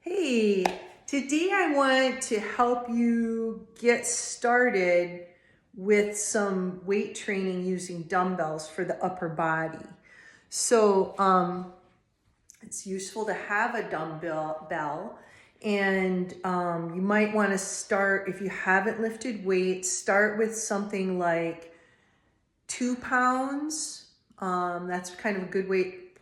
Hey, today I want to help you get started with some weight training using dumbbells for the upper body. So it's useful to have a dumbbell and you might want to start, if you haven't lifted weights, start with something like 2 pounds. That's kind of a good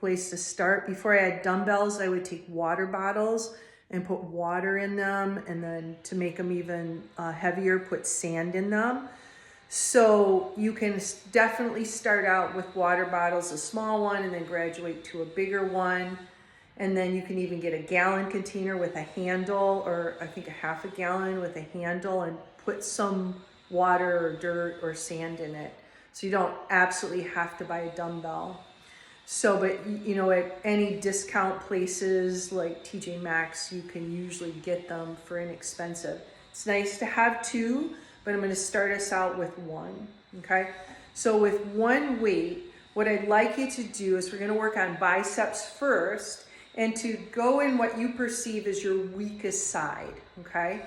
place to start. Before I had dumbbells, I would take water bottles and put water in them, and then to make them even heavier, put sand in them. So you can definitely start out with water bottles, a small one, and then graduate to a bigger one. And then you can even get a gallon container with a handle, or I think a half a gallon with a handle, and put some water or dirt or sand in it. So you don't absolutely have to buy a dumbbell. So, but at any discount places like TJ Maxx, you can usually get them for inexpensive. It's nice to have two, but I'm going to start us out with one. Okay. So with one weight, what I'd like you to do is we're going to work on biceps first, and to go in what you perceive as your weakest side. Okay.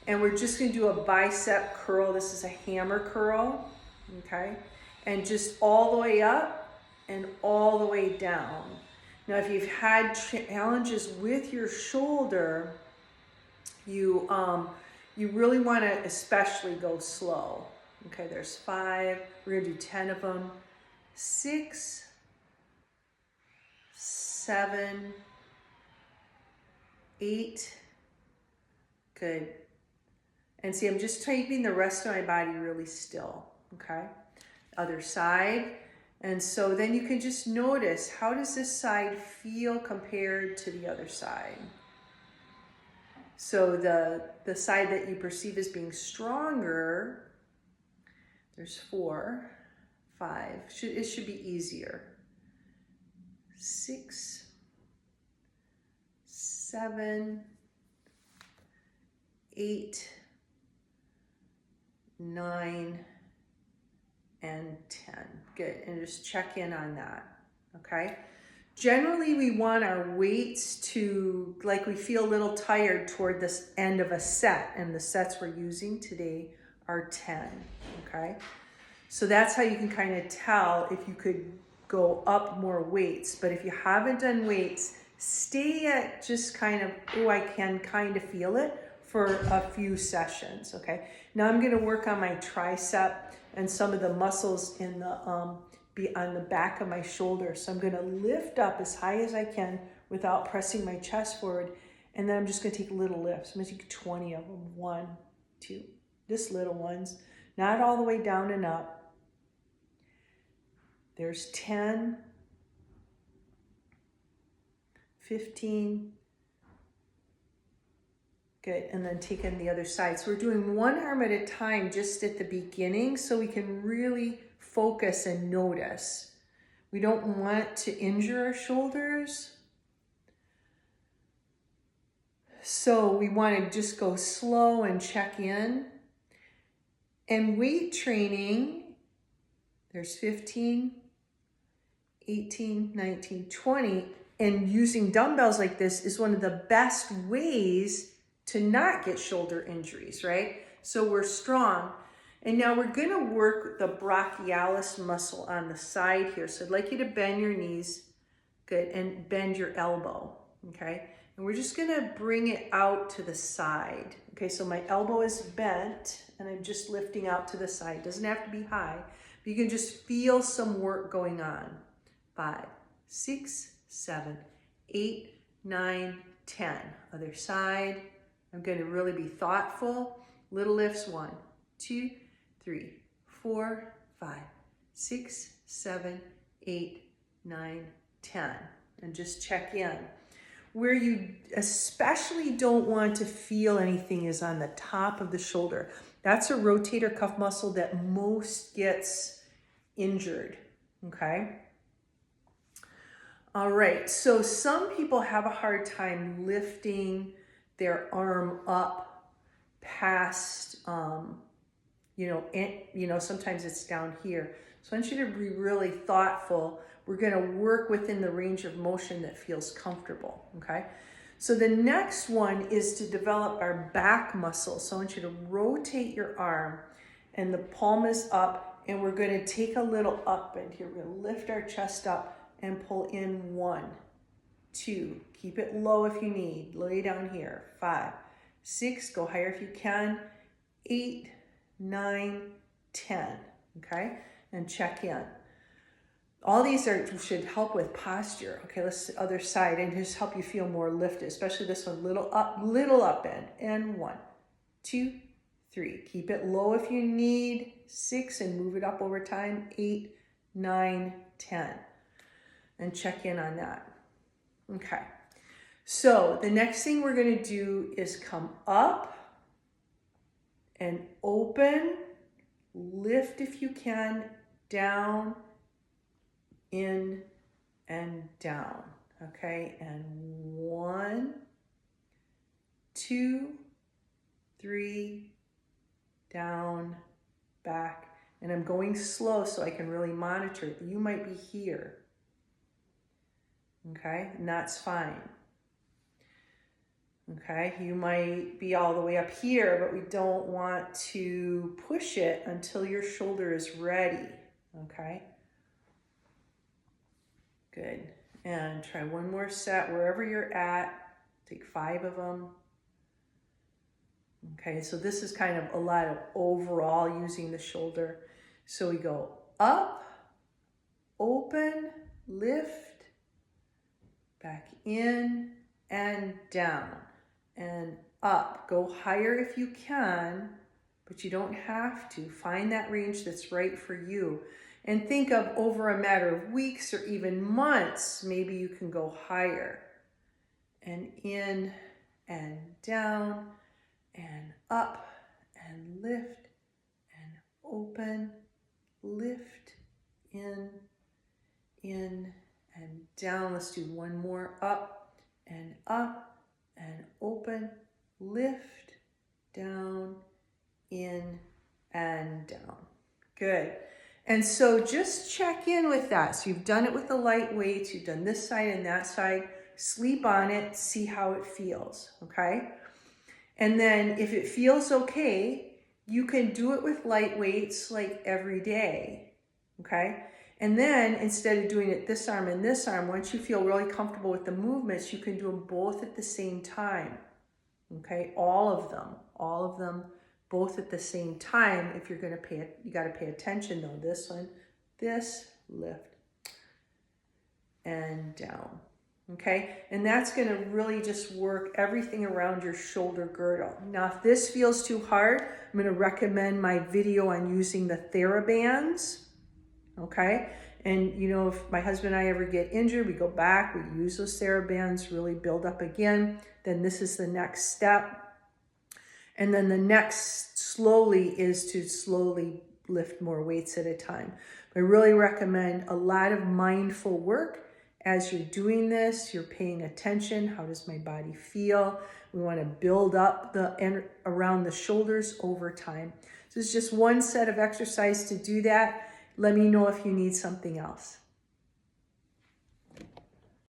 And we're just going to do a bicep curl. This is a hammer curl. Okay. And just all the way up and all the way down. Now, if you've had challenges with your shoulder, you really want to especially go slow. Okay, there's 5. We're gonna do 10 of them. 6, 7, 8. Good. And see, I'm just keeping the rest of my body really still. Okay. Other side. And so then you can just notice, how does this side feel compared to the other side? So the side that you perceive as being stronger, there's 4, 5. It should be easier. 6, 7, 8, 9, and 10. Good. And just check in on that. Okay. Generally, we want our weights to, like, we feel a little tired toward this end of a set, and the sets we're using today are 10. Okay. So that's how you can kind of tell if you could go up more weights. But if you haven't done weights, stay at just kind of, oh, I can kind of feel it for a few sessions. Okay. Now I'm going to work on my tricep and some of the muscles in the on the back of my shoulder. So I'm going to lift up as high as I can without pressing my chest forward, and then I'm just going to take little lifts. I'm going to take 20 of them. 1, 2, just little ones, not all the way down and up. There's 10, 15. Good. And then taking the other side. So we're doing one arm at a time just at the beginning, so we can really focus and notice. We don't want to injure our shoulders. So we want to just go slow and check in. And weight training, there's 15, 18, 19, 20. And using dumbbells like this is one of the best ways to not get shoulder injuries, right? So we're strong. And now we're going to work the brachialis muscle on the side here. So I'd like you to bend your knees, good, and bend your elbow, okay? And we're just going to bring it out to the side. Okay, so my elbow is bent, and I'm just lifting out to the side. It doesn't have to be high, but you can just feel some work going on. 5, 6, 7, 8, 9, 10. Other side. I'm going to really be thoughtful. Little lifts. 1, 2, 3, 4, 5, 6, 7, 8, 9, 10. And just check in. Where you especially don't want to feel anything is on the top of the shoulder. That's a rotator cuff muscle that most gets injured. Okay. All right. So some people have a hard time lifting their arm up past, sometimes it's down here. So I want you to be really thoughtful. We're going to work within the range of motion that feels comfortable, okay? So the next one is to develop our back muscle. So I want you to rotate your arm and the palm is up, and we're going to take a little up bend here. We're going to lift our chest up and pull in 1, 2. Keep it low if you need. Lay down here. 5, 6. Go higher if you can. 8, 9, 10. Okay? And check in. All these should help with posture. Okay, let's the other side and just help you feel more lifted, especially this one, little up bend. And 1, 2, 3. Keep it low if you need. 6, and move it up over time. 8, 9, 10. And check in on that. Okay. So the next thing we're going to do is come up and open, lift if you can, down, in, and down. Okay, and 1, 2, 3, down, back. And I'm going slow so I can really monitor it. You might be here. Okay, and that's fine. Okay, you might be all the way up here, but we don't want to push it until your shoulder is ready. Okay, good. And try one more set wherever you're at. Take 5 of them. Okay, so this is kind of a lot of overall using the shoulder. So we go up, open, lift, back in, and down, and up. Go higher if you can, but you don't have to. Find that range that's right for you. And think of over a matter of weeks or even months, maybe you can go higher. And in and down and up and lift and open, lift, in and down. Let's do one more. Up and open, lift, down, in and down. Good. And so just check in with that. So you've done it with the light weights, you've done this side and that side. Sleep on it, see how it feels, okay? And then if it feels okay, you can do it with light weights like every day, okay? And then instead of doing it this arm and this arm, once you feel really comfortable with the movements, you can do them both at the same time, okay? All of them, both at the same time. If you're gonna pay it, you gotta pay attention though. This one, this, lift, and down. Okay, and that's going to really just work everything around your shoulder girdle. Now, if this feels too hard, I'm going to recommend my video on using the TheraBands. Okay, and you know, if my husband and I ever get injured, we go back, we use those TheraBands, really build up again. Then this is the next step. And then the next slowly is to slowly lift more weights at a time. I really recommend a lot of mindful work. As you're doing this, you're paying attention. How does my body feel? We want to build up around the shoulders over time. So it's just one set of exercise to do that. Let me know if you need something else.